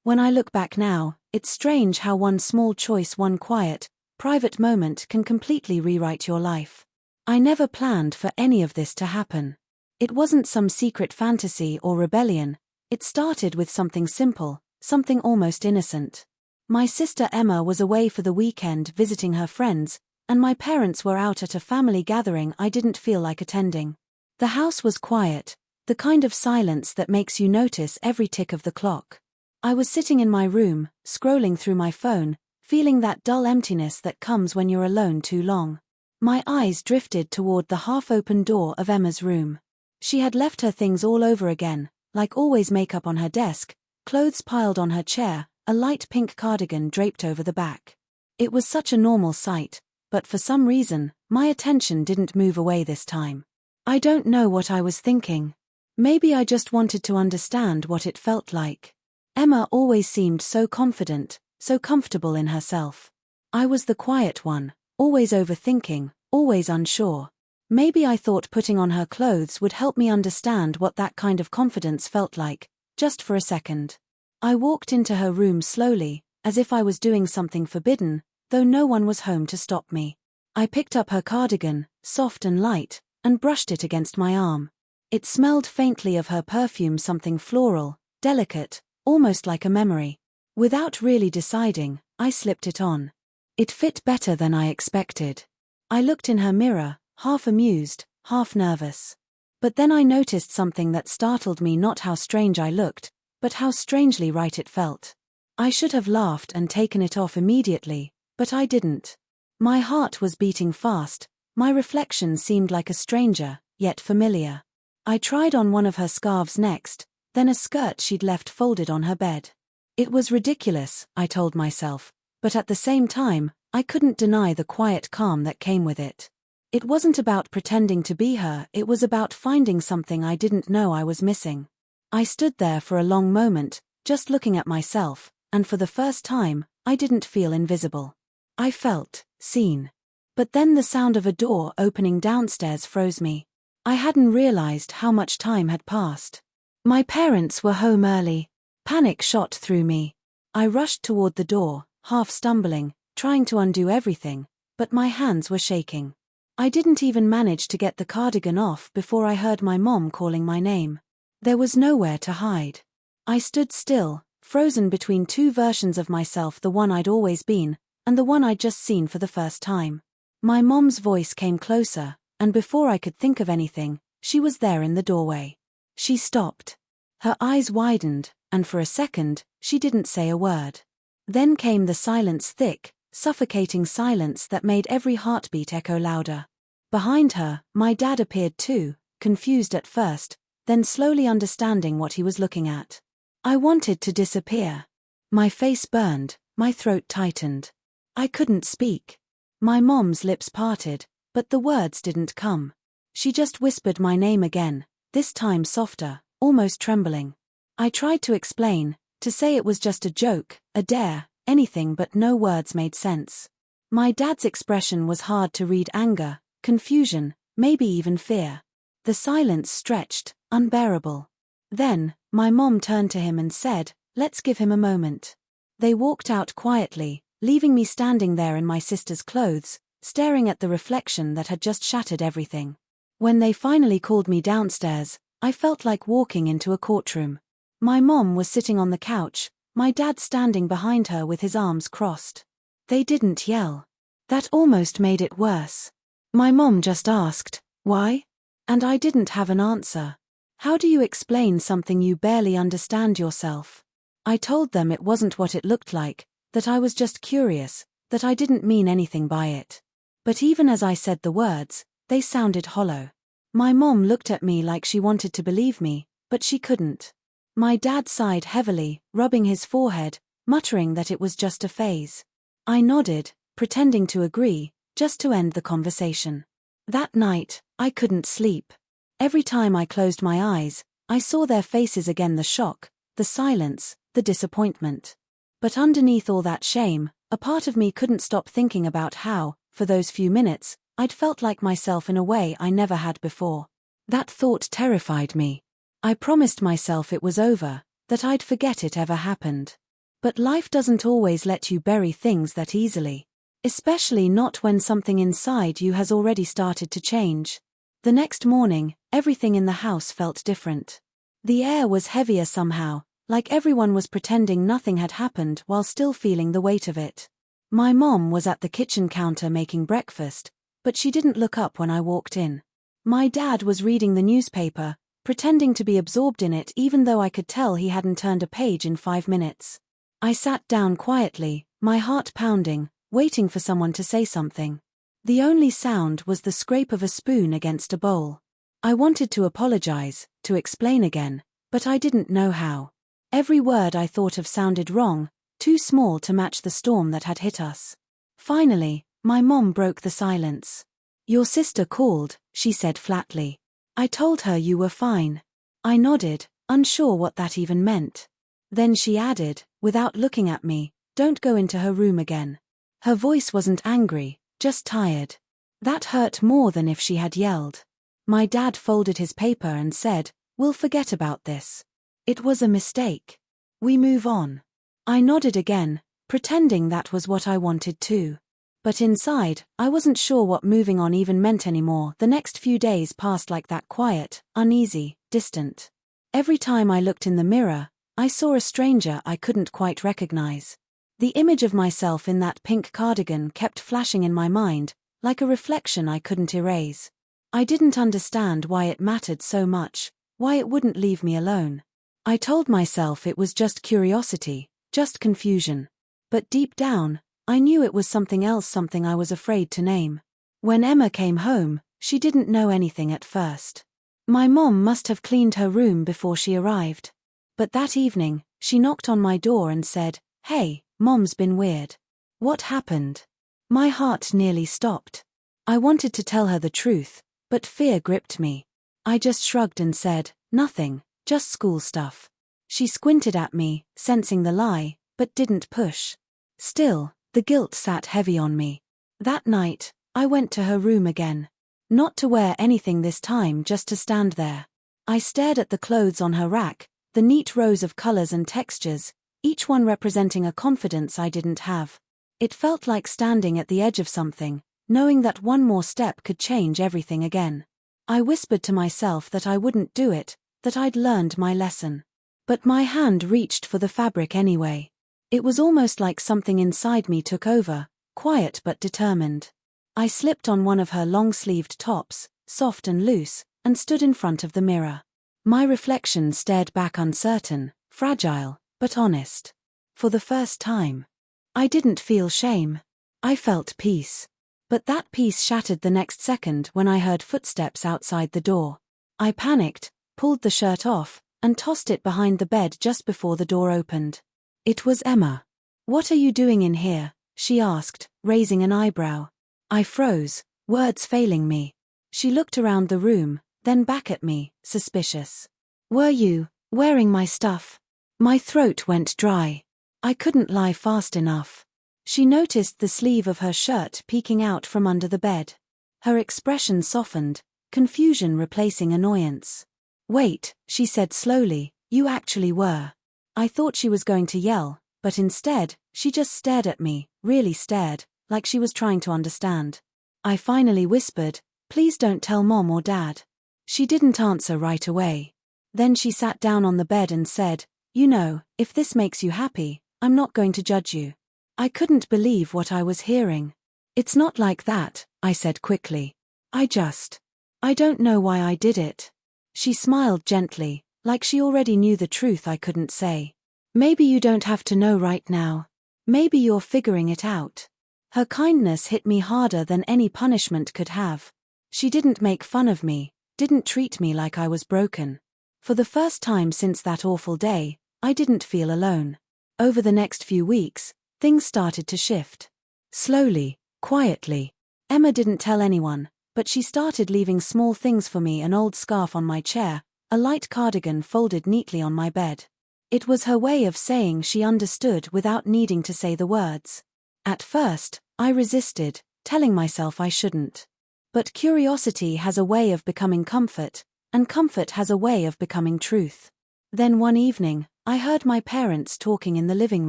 When I look back now, it's strange how one small choice, one quiet, private moment can completely rewrite your life. I never planned for any of this to happen. It wasn't some secret fantasy or rebellion. It started with something simple, something almost innocent. My sister Emma was away for the weekend visiting her friends, and my parents were out at a family gathering I didn't feel like attending. The house was quiet, the kind of silence that makes you notice every tick of the clock. I was sitting in my room, scrolling through my phone, feeling that dull emptiness that comes when you're alone too long. My eyes drifted toward the half-open door of Emma's room. She had left her things all over again, like always, makeup on her desk, clothes piled on her chair, a light pink cardigan draped over the back. It was such a normal sight, but for some reason, my attention didn't move away this time. I don't know what I was thinking. Maybe I just wanted to understand what it felt like. Emma always seemed so confident, so comfortable in herself. I was the quiet one, always overthinking, always unsure. Maybe I thought putting on her clothes would help me understand what that kind of confidence felt like, just for a second. I walked into her room slowly, as if I was doing something forbidden, though no one was home to stop me. I picked up her cardigan, soft and light, and brushed it against my arm. It smelled faintly of her perfume, something floral, delicate, almost like a memory. Without really deciding, I slipped it on. It fit better than I expected. I looked in her mirror, half amused, half nervous. But then I noticed something that startled me, not how strange I looked, but how strangely right it felt. I should have laughed and taken it off immediately, but I didn't. My heart was beating fast, my reflection seemed like a stranger, yet familiar. I tried on one of her scarves next, then a skirt she'd left folded on her bed. It was ridiculous, I told myself, but at the same time, I couldn't deny the quiet calm that came with it. It wasn't about pretending to be her, it was about finding something I didn't know I was missing. I stood there for a long moment, just looking at myself, and for the first time, I didn't feel invisible. I felt seen. But then the sound of a door opening downstairs froze me. I hadn't realized how much time had passed. My parents were home early. Panic shot through me. I rushed toward the door, half stumbling, trying to undo everything, but my hands were shaking. I didn't even manage to get the cardigan off before I heard my mom calling my name. There was nowhere to hide. I stood still, frozen between two versions of myself, the one I'd always been, and the one I'd just seen for the first time. My mom's voice came closer, and before I could think of anything, she was there in the doorway. She stopped. Her eyes widened, and for a second, she didn't say a word. Then came the silence, thick, suffocating silence that made every heartbeat echo louder. Behind her, my dad appeared too, confused at first, then slowly understanding what he was looking at. I wanted to disappear. My face burned, my throat tightened. I couldn't speak. My mom's lips parted, but the words didn't come. She just whispered my name again, this time softer, almost trembling. I tried to explain, to say it was just a joke, a dare, anything, but no words made sense. My dad's expression was hard to read: anger, confusion, maybe even fear. The silence stretched, unbearable. Then, my mom turned to him and said, "Let's give him a moment." They walked out quietly, leaving me standing there in my sister's clothes, staring at the reflection that had just shattered everything. When they finally called me downstairs, I felt like walking into a courtroom. My mom was sitting on the couch, my dad standing behind her with his arms crossed. They didn't yell. That almost made it worse. My mom just asked, "Why?" And I didn't have an answer. How do you explain something you barely understand yourself? I told them it wasn't what it looked like, that I was just curious, that I didn't mean anything by it. But even as I said the words, they sounded hollow. My mom looked at me like she wanted to believe me, but she couldn't. My dad sighed heavily, rubbing his forehead, muttering that it was just a phase. I nodded, pretending to agree, just to end the conversation. That night, I couldn't sleep. Every time I closed my eyes, I saw their faces again, the shock, the silence, the disappointment. But underneath all that shame, a part of me couldn't stop thinking about how, for those few minutes, I'd felt like myself in a way I never had before. That thought terrified me. I promised myself it was over, that I'd forget it ever happened. But life doesn't always let you bury things that easily. Especially not when something inside you has already started to change. The next morning, everything in the house felt different. The air was heavier somehow, like everyone was pretending nothing had happened while still feeling the weight of it. My mom was at the kitchen counter making breakfast, but she didn't look up when I walked in. My dad was reading the newspaper, pretending to be absorbed in it even though I could tell he hadn't turned a page in 5 minutes. I sat down quietly, my heart pounding, waiting for someone to say something. The only sound was the scrape of a spoon against a bowl. I wanted to apologize, to explain again, but I didn't know how. Every word I thought of sounded wrong, too small to match the storm that had hit us. Finally, my mom broke the silence. "Your sister called," she said flatly. "I told her you were fine." I nodded, unsure what that even meant. Then she added, without looking at me, "Don't go into her room again." Her voice wasn't angry, just tired. That hurt more than if she had yelled. My dad folded his paper and said, "We'll forget about this. It was a mistake. We move on." I nodded again, pretending that was what I wanted too. But inside, I wasn't sure what moving on even meant anymore. The next few days passed like that, quiet, uneasy, distant. Every time I looked in the mirror, I saw a stranger I couldn't quite recognize. The image of myself in that pink cardigan kept flashing in my mind, like a reflection I couldn't erase. I didn't understand why it mattered so much, why it wouldn't leave me alone. I told myself it was just curiosity, just confusion. But deep down, I knew it was something else, something I was afraid to name. When Emma came home, she didn't know anything at first. My mom must have cleaned her room before she arrived. But that evening, she knocked on my door and said, "Hey, Mom's been weird." What happened? My heart nearly stopped. I wanted to tell her the truth, but fear gripped me. I just shrugged and said, "Nothing, just school stuff." She squinted at me, sensing the lie, but didn't push. Still, the guilt sat heavy on me. That night, I went to her room again. Not to wear anything this time, just to stand there. I stared at the clothes on her rack, the neat rows of colors and textures, each one representing a confidence I didn't have. It felt like standing at the edge of something, knowing that one more step could change everything again. I whispered to myself that I wouldn't do it, that I'd learned my lesson. But my hand reached for the fabric anyway. It was almost like something inside me took over, quiet but determined. I slipped on one of her long-sleeved tops, soft and loose, and stood in front of the mirror. My reflection stared back, uncertain, fragile, but honest. For the first time, I didn't feel shame. I felt peace. But that peace shattered the next second when I heard footsteps outside the door. I panicked, pulled the shirt off, and tossed it behind the bed just before the door opened. It was Emma. "What are you doing in here?" she asked, raising an eyebrow. I froze, words failing me. She looked around the room, then back at me, suspicious. "Were you wearing my stuff?" My throat went dry. I couldn't lie fast enough. She noticed the sleeve of her shirt peeking out from under the bed. Her expression softened, confusion replacing annoyance. "Wait," she said slowly, "you actually were." I thought she was going to yell, but instead, she just stared at me, really stared, like she was trying to understand. I finally whispered, "Please don't tell Mom or Dad." She didn't answer right away. Then she sat down on the bed and said, "You know, if this makes you happy, I'm not going to judge you." I couldn't believe what I was hearing. "It's not like that," I said quickly. I don't know why I did it." She smiled gently, like she already knew the truth I couldn't say. "Maybe you don't have to know right now. Maybe you're figuring it out." Her kindness hit me harder than any punishment could have. She didn't make fun of me, didn't treat me like I was broken. For the first time since that awful day, I didn't feel alone. Over the next few weeks, things started to shift. Slowly, quietly. Emma didn't tell anyone, but she started leaving small things for me: an old scarf on my chair, a light cardigan folded neatly on my bed. It was her way of saying she understood without needing to say the words. At first, I resisted, telling myself I shouldn't. But curiosity has a way of becoming comfort, and comfort has a way of becoming truth. Then one evening, I heard my parents talking in the living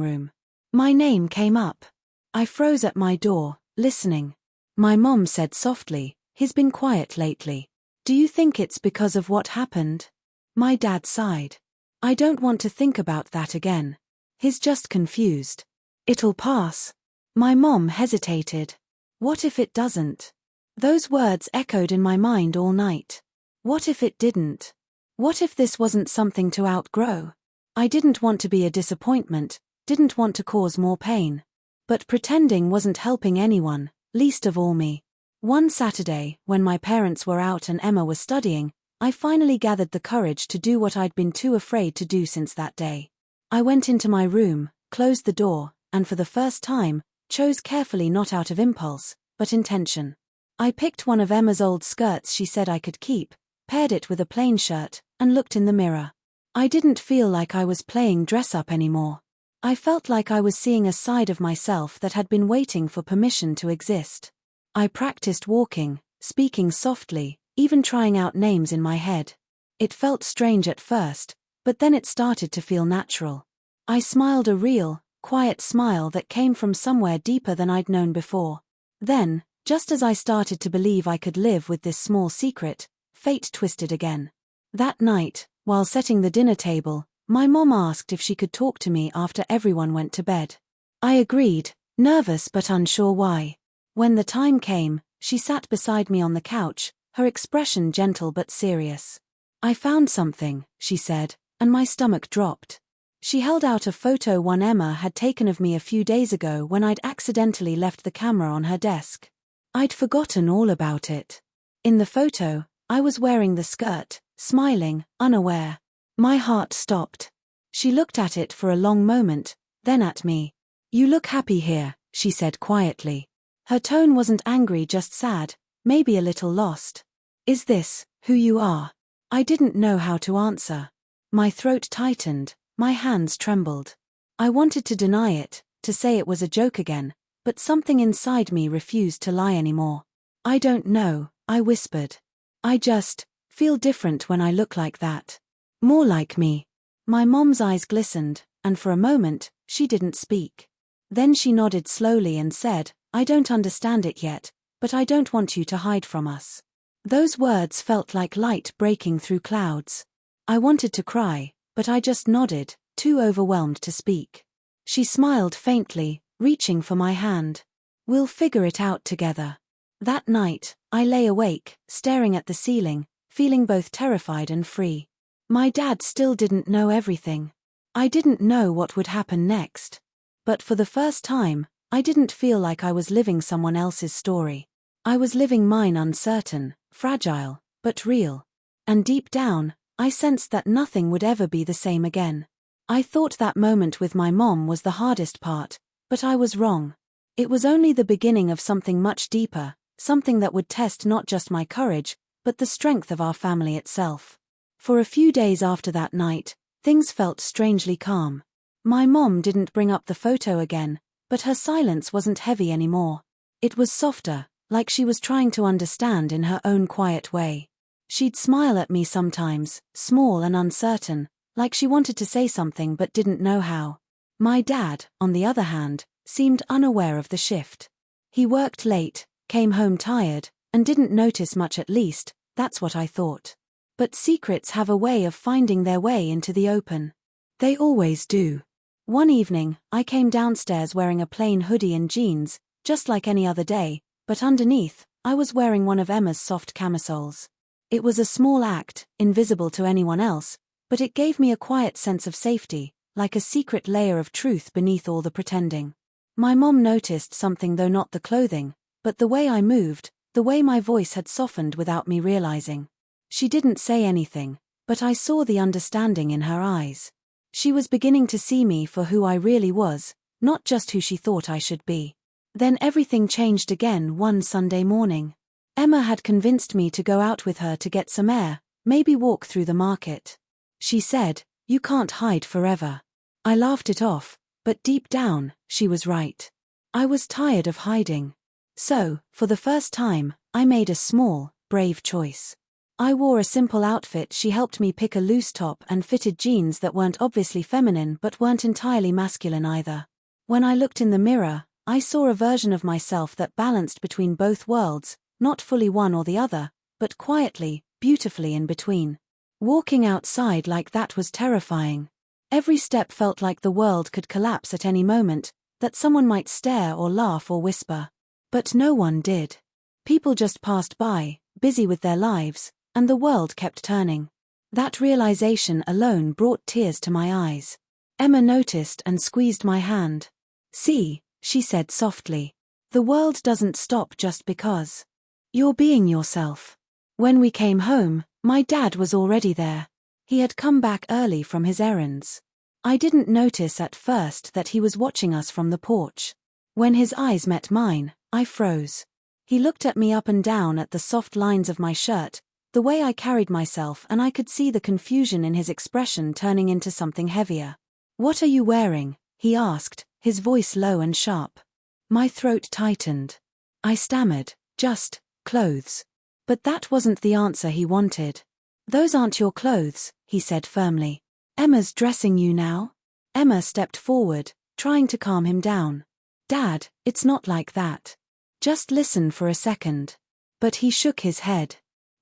room. My name came up. I froze at my door, listening. My mom said softly, "He's been quiet lately. Do you think it's because of what happened?" My dad sighed. "I don't want to think about that again. He's just confused. It'll pass." My mom hesitated. What if it doesn't? Those words echoed in my mind all night. What if it didn't? What if this wasn't something to outgrow? I didn't want to be a disappointment, didn't want to cause more pain. But pretending wasn't helping anyone, least of all me. One Saturday, when my parents were out and Emma was studying, I finally gathered the courage to do what I'd been too afraid to do since that day. I went into my room, closed the door, and for the first time, chose carefully, not out of impulse, but intention. I picked one of Emma's old skirts she said I could keep, paired it with a plain shirt, and looked in the mirror. I didn't feel like I was playing dress-up anymore. I felt like I was seeing a side of myself that had been waiting for permission to exist. I practiced walking, speaking softly, even trying out names in my head. It felt strange at first, but then it started to feel natural. I smiled a real, quiet smile that came from somewhere deeper than I'd known before. Then, just as I started to believe I could live with this small secret, fate twisted again. That night, while setting the dinner table, my mom asked if she could talk to me after everyone went to bed. I agreed, nervous but unsure why. When the time came, she sat beside me on the couch, her expression gentle but serious. "I found something," she said, and my stomach dropped. She held out a photo one Emma had taken of me a few days ago when I'd accidentally left the camera on her desk. I'd forgotten all about it. In the photo, I was wearing the skirt, smiling, unaware. My heart stopped. She looked at it for a long moment, then at me. "You look happy here," she said quietly. Her tone wasn't angry, just sad, maybe a little lost. "Is this who you are?" I didn't know how to answer. My throat tightened, my hands trembled. I wanted to deny it, to say it was a joke again, but something inside me refused to lie anymore. "I don't know," I whispered. "I just feel different when I look like that. More like me." My mom's eyes glistened, and for a moment, she didn't speak. Then she nodded slowly and said, "I don't understand it yet, but I don't want you to hide from us." Those words felt like light breaking through clouds. I wanted to cry, but I just nodded, too overwhelmed to speak. She smiled faintly, reaching for my hand. "We'll figure it out together." That night, I lay awake, staring at the ceiling, feeling both terrified and free. My dad still didn't know everything. I didn't know what would happen next. But for the first time, I didn't feel like I was living someone else's story. I was living mine, uncertain, fragile, but real. And deep down, I sensed that nothing would ever be the same again. I thought that moment with my mom was the hardest part, but I was wrong. It was only the beginning of something much deeper, something that would test not just my courage, but the strength of our family itself. For a few days after that night, things felt strangely calm. My mom didn't bring up the photo again, but her silence wasn't heavy anymore. It was softer, like she was trying to understand in her own quiet way. She'd smile at me sometimes, small and uncertain, like she wanted to say something but didn't know how. My dad, on the other hand, seemed unaware of the shift. He worked late, came home tired, and didn't notice much, at least, that's what I thought. But secrets have a way of finding their way into the open. They always do. One evening, I came downstairs wearing a plain hoodie and jeans, just like any other day, but underneath, I was wearing one of Emma's soft camisoles. It was a small act, invisible to anyone else, but it gave me a quiet sense of safety, like a secret layer of truth beneath all the pretending. My mom noticed something, though not the clothing, but the way I moved, the way my voice had softened without me realizing. She didn't say anything, but I saw the understanding in her eyes. She was beginning to see me for who I really was, not just who she thought I should be. Then everything changed again one Sunday morning. Emma had convinced me to go out with her to get some air, maybe walk through the market. She said, "You can't hide forever." I laughed it off, but deep down, she was right. I was tired of hiding. So, for the first time, I made a small, brave choice. I wore a simple outfit. She helped me pick a loose top and fitted jeans that weren't obviously feminine but weren't entirely masculine either. When I looked in the mirror, I saw a version of myself that balanced between both worlds, not fully one or the other, but quietly, beautifully in between. Walking outside like that was terrifying. Every step felt like the world could collapse at any moment, that someone might stare or laugh or whisper. But no one did. People just passed by, busy with their lives, and the world kept turning. That realization alone brought tears to my eyes. Emma noticed and squeezed my hand. "See," she said softly. "The world doesn't stop just because. You're being yourself." When we came home, my dad was already there. He had come back early from his errands. I didn't notice at first that he was watching us from the porch. When his eyes met mine, I froze. He looked at me up and down at the soft lines of my shirt, the way I carried myself, and I could see the confusion in his expression turning into something heavier. "What are you wearing?" he asked, his voice low and sharp. My throat tightened. I stammered, "Just clothes." But that wasn't the answer he wanted. "Those aren't your clothes," he said firmly. "Emma's dressing you now." Emma stepped forward, trying to calm him down. "Dad, it's not like that. Just listen for a second." But he shook his head.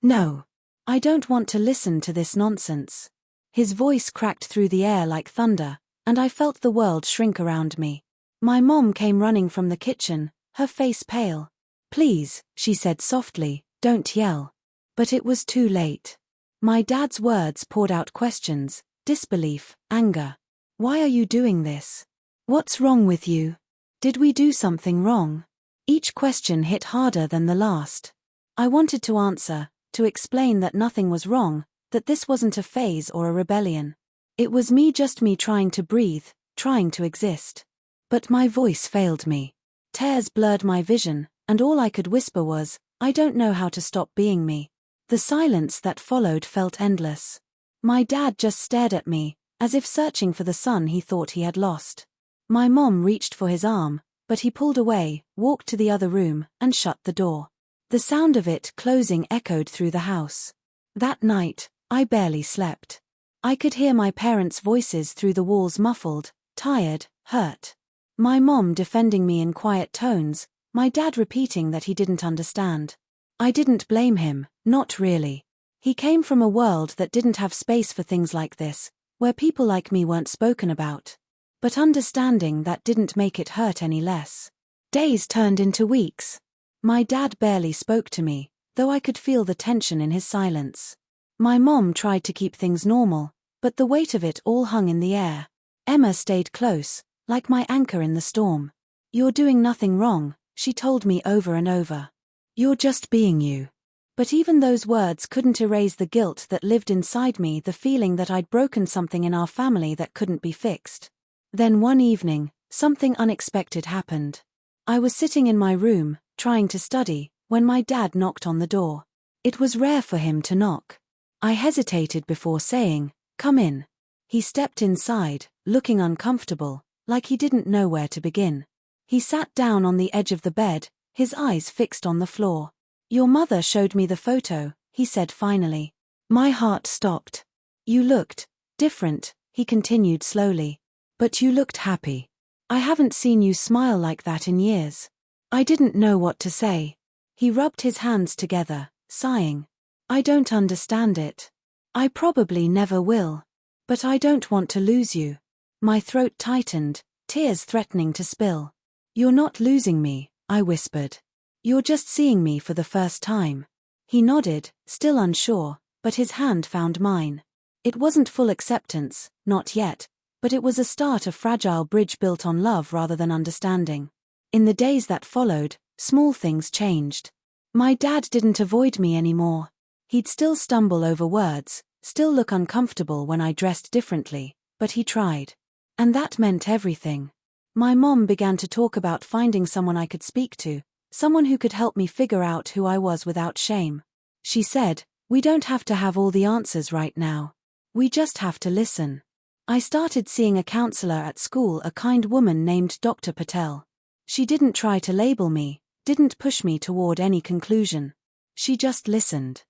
"No. I don't want to listen to this nonsense." His voice cracked through the air like thunder, and I felt the world shrink around me. My mom came running from the kitchen, her face pale. "Please," she said softly, "don't yell." But it was too late. My dad's words poured out questions, disbelief, anger. "Why are you doing this? What's wrong with you? Did we do something wrong?" Each question hit harder than the last. I wanted to answer, to explain that nothing was wrong, that this wasn't a phase or a rebellion. It was just me trying to breathe, trying to exist. But my voice failed me. Tears blurred my vision, and all I could whisper was, "I don't know how to stop being me." The silence that followed felt endless. My dad just stared at me, as if searching for the son he thought he had lost. My mom reached for his arm, but he pulled away, walked to the other room, and shut the door. The sound of it closing echoed through the house. That night, I barely slept. I could hear my parents' voices through the walls, muffled, tired, hurt. My mom defending me in quiet tones, my dad repeating that he didn't understand. I didn't blame him, not really. He came from a world that didn't have space for things like this, where people like me weren't spoken about. But understanding that didn't make it hurt any less. Days turned into weeks. My dad barely spoke to me, though I could feel the tension in his silence. My mom tried to keep things normal, but the weight of it all hung in the air. Emma stayed close, like my anchor in the storm. "You're doing nothing wrong," she told me over and over. "You're just being you." But even those words couldn't erase the guilt that lived inside me, the feeling that I'd broken something in our family that couldn't be fixed. Then one evening, something unexpected happened. I was sitting in my room, trying to study, when my dad knocked on the door. It was rare for him to knock. I hesitated before saying, "Come in." He stepped inside, looking uncomfortable, like he didn't know where to begin. He sat down on the edge of the bed, his eyes fixed on the floor. "Your mother showed me the photo," he said finally. My heart stopped. "You looked different," he continued slowly. "But you looked happy. I haven't seen you smile like that in years." I didn't know what to say. He rubbed his hands together, sighing. "I don't understand it. I probably never will. But I don't want to lose you." My throat tightened, tears threatening to spill. "You're not losing me," I whispered. "You're just seeing me for the first time." He nodded, still unsure, but his hand found mine. It wasn't full acceptance, not yet, but it was a start, a fragile bridge built on love rather than understanding. In the days that followed, small things changed. My dad didn't avoid me anymore. He'd still stumble over words, still look uncomfortable when I dressed differently, but he tried. And that meant everything. My mom began to talk about finding someone I could speak to, someone who could help me figure out who I was without shame. She said, "We don't have to have all the answers right now. We just have to listen." I started seeing a counselor at school, a kind woman named Dr. Patel. She didn't try to label me, didn't push me toward any conclusion. She just listened.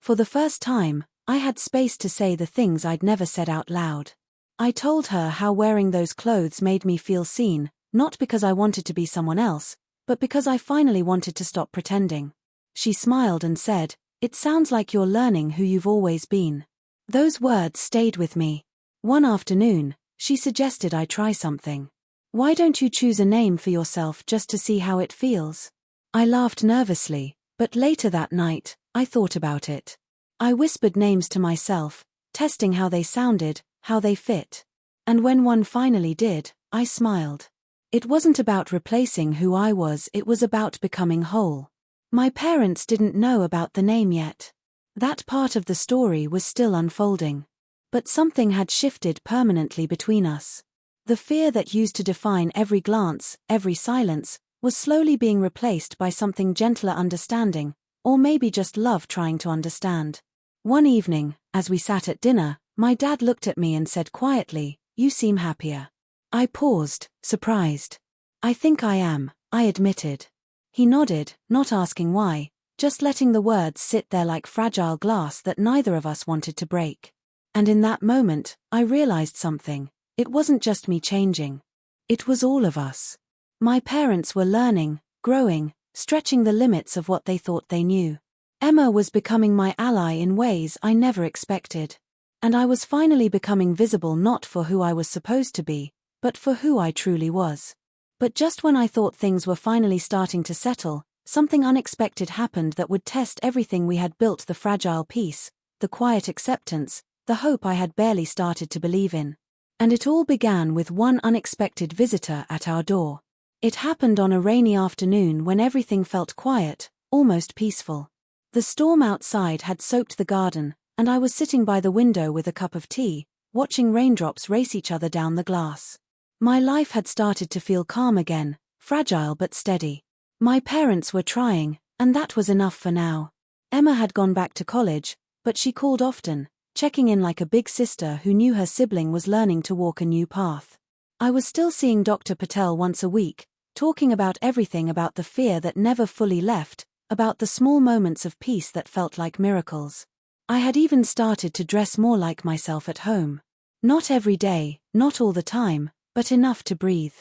For the first time, I had space to say the things I'd never said out loud. I told her how wearing those clothes made me feel seen, not because I wanted to be someone else, but because I finally wanted to stop pretending. She smiled and said, "It sounds like you're learning who you've always been." Those words stayed with me. One afternoon, she suggested I try something. "Why don't you choose a name for yourself just to see how it feels?" I laughed nervously, but later that night, I thought about it. I whispered names to myself, testing how they sounded, how they fit. And when one finally did, I smiled. It wasn't about replacing who I was, it was about becoming whole. My parents didn't know about the name yet. That part of the story was still unfolding. But something had shifted permanently between us. The fear that used to define every glance, every silence, was slowly being replaced by something gentler, understanding, or maybe just love trying to understand. One evening, as we sat at dinner, my dad looked at me and said quietly, "You seem happier." I paused, surprised. "I think I am," I admitted. He nodded, not asking why, just letting the words sit there like fragile glass that neither of us wanted to break. And in that moment, I realized something. It wasn't just me changing. It was all of us. My parents were learning, growing, stretching the limits of what they thought they knew. Emma was becoming my ally in ways I never expected. And I was finally becoming visible not for who I was supposed to be, but for who I truly was. But just when I thought things were finally starting to settle, something unexpected happened that would test everything we had built: the fragile peace, the quiet acceptance, the hope I had barely started to believe in. And it all began with one unexpected visitor at our door. It happened on a rainy afternoon when everything felt quiet, almost peaceful. The storm outside had soaked the garden, and I was sitting by the window with a cup of tea, watching raindrops race each other down the glass. My life had started to feel calm again, fragile but steady. My parents were trying, and that was enough for now. Emma had gone back to college, but she called often, checking in like a big sister who knew her sibling was learning to walk a new path. I was still seeing Dr. Patel once a week, talking about everything: about the fear that never fully left, about the small moments of peace that felt like miracles. I had even started to dress more like myself at home. Not every day, not all the time, but enough to breathe.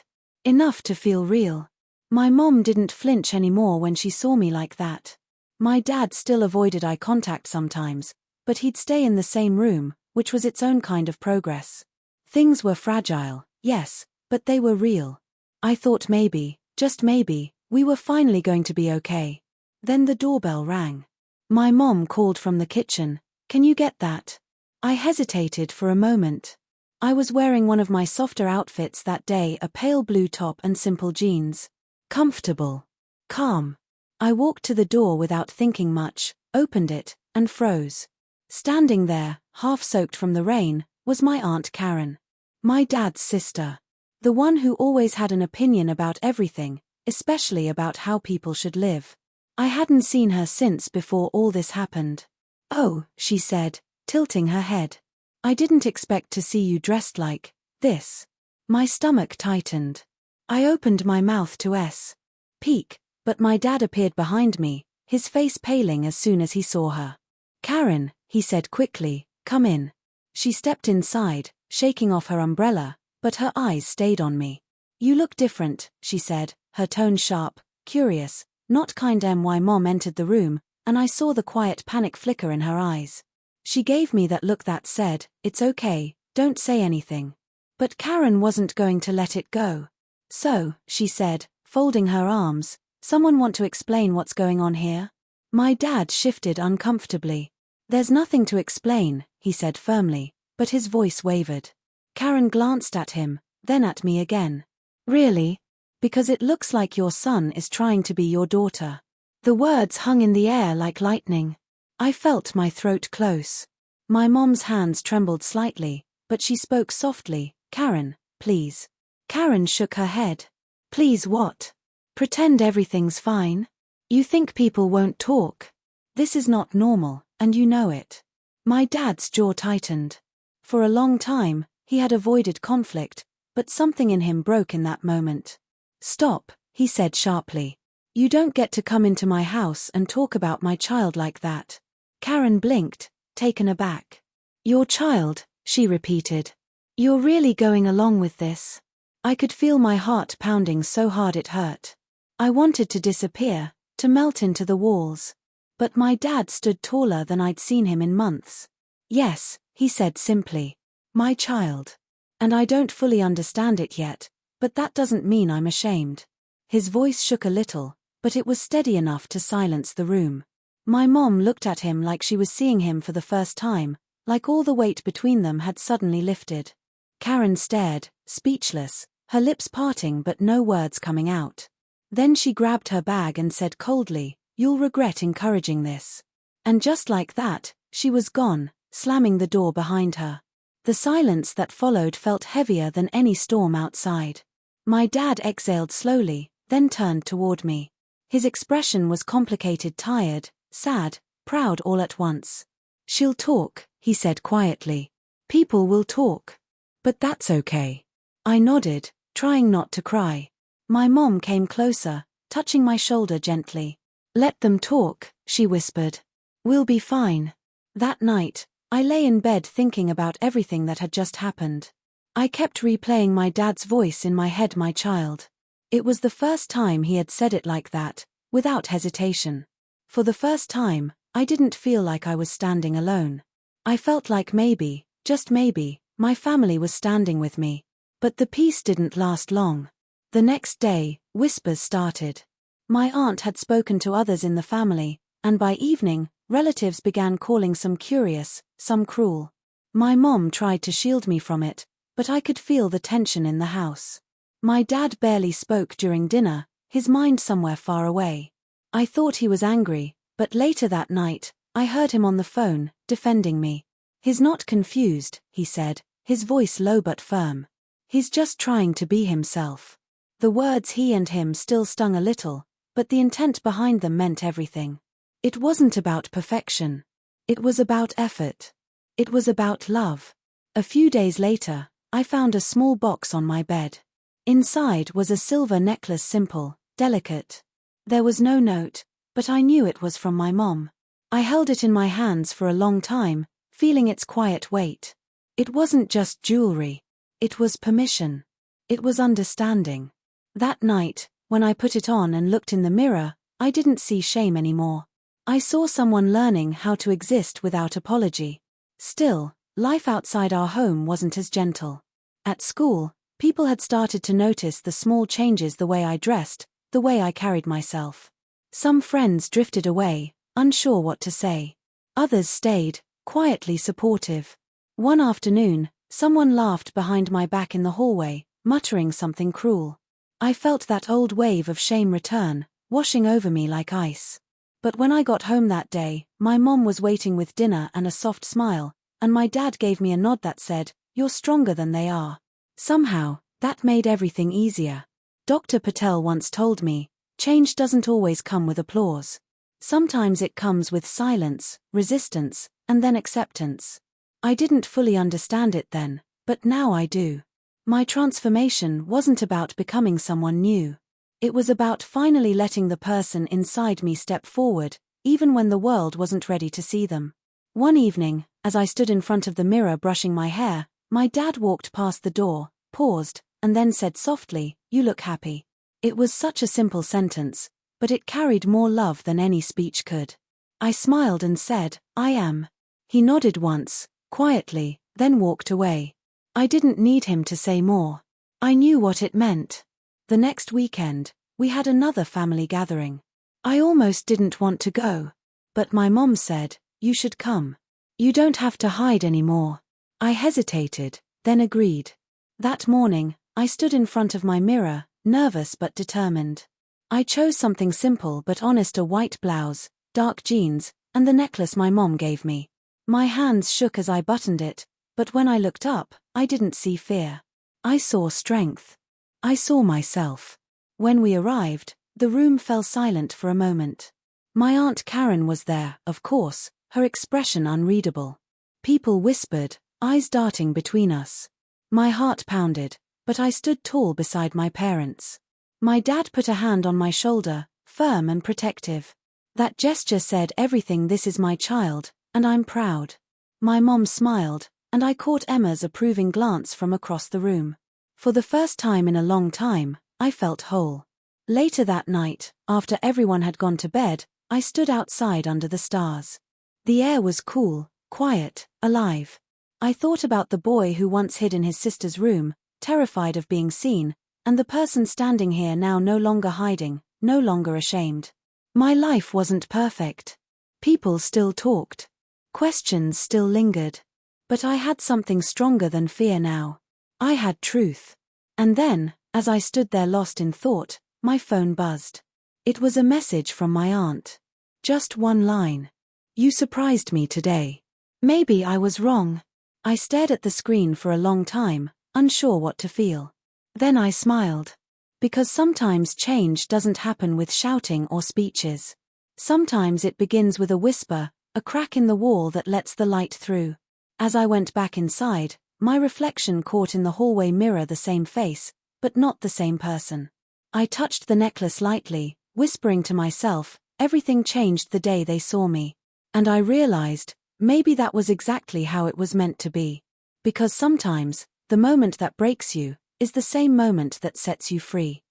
Enough to feel real. My mom didn't flinch anymore when she saw me like that. My dad still avoided eye contact sometimes, but he'd stay in the same room, which was its own kind of progress. Things were fragile, yes, but they were real. I thought maybe, just maybe, we were finally going to be okay. Then the doorbell rang. My mom called from the kitchen, "Can you get that?" I hesitated for a moment. I was wearing one of my softer outfits that day, a pale blue top and simple jeans. Comfortable. Calm. I walked to the door without thinking much, opened it, and froze. Standing there, half soaked from the rain, was my Aunt Karen. My dad's sister. The one who always had an opinion about everything, especially about how people should live. I hadn't seen her since before all this happened. "Oh," she said, tilting her head. "I didn't expect to see you dressed like this." My stomach tightened. I opened my mouth to speak, but my dad appeared behind me, his face paling as soon as he saw her. "Karen," he said quickly, "come in." She stepped inside, shaking off her umbrella, but her eyes stayed on me. "You look different," she said, her tone sharp, curious, not kind. My mom entered the room, and I saw the quiet panic flicker in her eyes. She gave me that look that said, "It's okay, don't say anything." But Karen wasn't going to let it go. "So," she said, folding her arms, "someone want to explain what's going on here?" My dad shifted uncomfortably. "There's nothing to explain," he said firmly, but his voice wavered. Karen glanced at him, then at me again. "Really? Because it looks like your son is trying to be your daughter." The words hung in the air like lightning. I felt my throat close. My mom's hands trembled slightly, but she spoke softly, "Karen, please." Karen shook her head. "Please what? Pretend everything's fine? You think people won't talk? This is not normal, and you know it." My dad's jaw tightened. For a long time, he had avoided conflict, but something in him broke in that moment. "Stop," he said sharply. "You don't get to come into my house and talk about my child like that." Karen blinked, taken aback. Your child, she repeated. You're really going along with this? I could feel my heart pounding so hard it hurt. I wanted to disappear, to melt into the walls. But my dad stood taller than I'd seen him in months. Yes, he said simply. My child. And I don't fully understand it yet, but that doesn't mean I'm ashamed. His voice shook a little, but it was steady enough to silence the room. My mom looked at him like she was seeing him for the first time, like all the weight between them had suddenly lifted. Karen stared, speechless, her lips parting but no words coming out. Then she grabbed her bag and said coldly, "You'll regret encouraging this." And just like that, she was gone, slamming the door behind her. The silence that followed felt heavier than any storm outside. My dad exhaled slowly, then turned toward me. His expression was complicated, tired, sad, proud all at once. "She'll talk," he said quietly. "People will talk. But that's okay." I nodded, trying not to cry. My mom came closer, touching my shoulder gently. "Let them talk," she whispered. "We'll be fine." That night, I lay in bed thinking about everything that had just happened. I kept replaying my dad's voice in my head, "My child." It was the first time he had said it like that, without hesitation. For the first time, I didn't feel like I was standing alone. I felt like maybe, just maybe, my family was standing with me. But the peace didn't last long. The next day, whispers started. My aunt had spoken to others in the family, and by evening, relatives began calling some curious, some cruel. My mom tried to shield me from it, but I could feel the tension in the house. My dad barely spoke during dinner, his mind somewhere far away. I thought he was angry, but later that night, I heard him on the phone, defending me. "He's not confused," he said, his voice low but firm. "He's just trying to be himself." The words "he" and "him" still stung a little, but the intent behind them meant everything. It wasn't about perfection. It was about effort. It was about love. A few days later, I found a small box on my bed. Inside was a silver necklace, simple, delicate. There was no note, but I knew it was from my mom. I held it in my hands for a long time, feeling its quiet weight. It wasn't just jewelry. It was permission. It was understanding. That night, when I put it on and looked in the mirror, I didn't see shame anymore. I saw someone learning how to exist without apology. Still, life outside our home wasn't as gentle. At school, people had started to notice the small changes, the way I dressed, the way I carried myself. Some friends drifted away, unsure what to say. Others stayed, quietly supportive. One afternoon, someone laughed behind my back in the hallway, muttering something cruel. I felt that old wave of shame return, washing over me like ice. But when I got home that day, my mom was waiting with dinner and a soft smile, and my dad gave me a nod that said, "You're stronger than they are." Somehow, that made everything easier. Dr. Patel once told me, change doesn't always come with applause. Sometimes it comes with silence, resistance, and then acceptance. I didn't fully understand it then, but now I do. My transformation wasn't about becoming someone new. It was about finally letting the person inside me step forward, even when the world wasn't ready to see them. One evening, as I stood in front of the mirror brushing my hair, my dad walked past the door, paused, and then said softly, "You look happy." It was such a simple sentence, but it carried more love than any speech could. I smiled and said, "I am." He nodded once, quietly, then walked away. I didn't need him to say more. I knew what it meant. The next weekend, we had another family gathering. I almost didn't want to go. But my mom said, "You should come. You don't have to hide anymore." I hesitated, then agreed. That morning, I stood in front of my mirror, nervous but determined. I chose something simple but honest: a white blouse, dark jeans, and the necklace my mom gave me. My hands shook as I buttoned it, but when I looked up, I didn't see fear. I saw strength. I saw myself. When we arrived, the room fell silent for a moment. My Aunt Karen was there, of course, her expression unreadable. People whispered, eyes darting between us. My heart pounded, but I stood tall beside my parents. My dad put a hand on my shoulder, firm and protective. That gesture said everything: "This is my child, And I'm proud." My mom smiled, and I caught Emma's approving glance from across the room. For the first time in a long time, I felt whole. Later that night, after everyone had gone to bed, I stood outside under the stars. The air was cool, quiet, alive. I thought about the boy who once hid in his sister's room, terrified of being seen, and the person standing here now no longer hiding, no longer ashamed. My life wasn't perfect. People still talked. Questions still lingered. But I had something stronger than fear now. I had truth. And then, as I stood there lost in thought, my phone buzzed. It was a message from my aunt. Just one line. "You surprised me today." Maybe I was wrong. I stared at the screen for a long time, unsure what to feel. Then I smiled. Because sometimes change doesn't happen with shouting or speeches. Sometimes it begins with a whisper, a crack in the wall that lets the light through. As I went back inside, my reflection caught in the hallway mirror the same face, but not the same person. I touched the necklace lightly, whispering to myself, everything changed the day they saw me. And I realized, maybe that was exactly how it was meant to be. Because sometimes, the moment that breaks you is the same moment that sets you free.